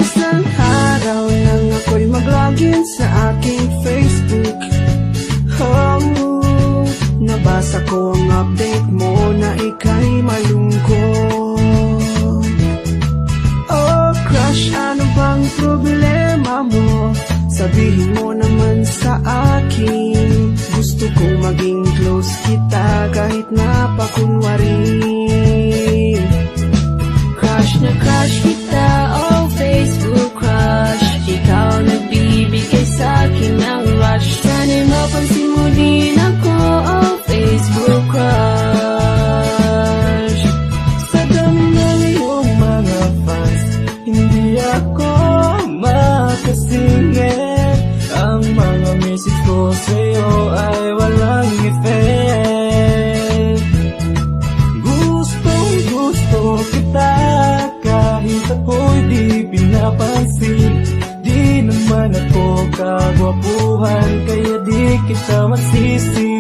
Isang araw nang ako'y mag-login sa aking Facebook, nabasa ko ang update mo na ika'y malungkot. Oh crush, ano bang problema mo? Sabihin mo naman sa akin. Gusto ko maging close kita kahit napakunwari. Crush na crush kita, oh Facebook crush. Ikaw nagbibigay sa'kin ng rush. Sana'y mapansin mo din ako, oh Facebook crush. Sa dami ng iyong mga fans, hindi ako makasingit. Ang mga message ko sa'yo ay walang effect. Gustong gusto kita kahit ako'y di pinapansin. Di naman ako kagwapuhan, kaya di kita magsisi.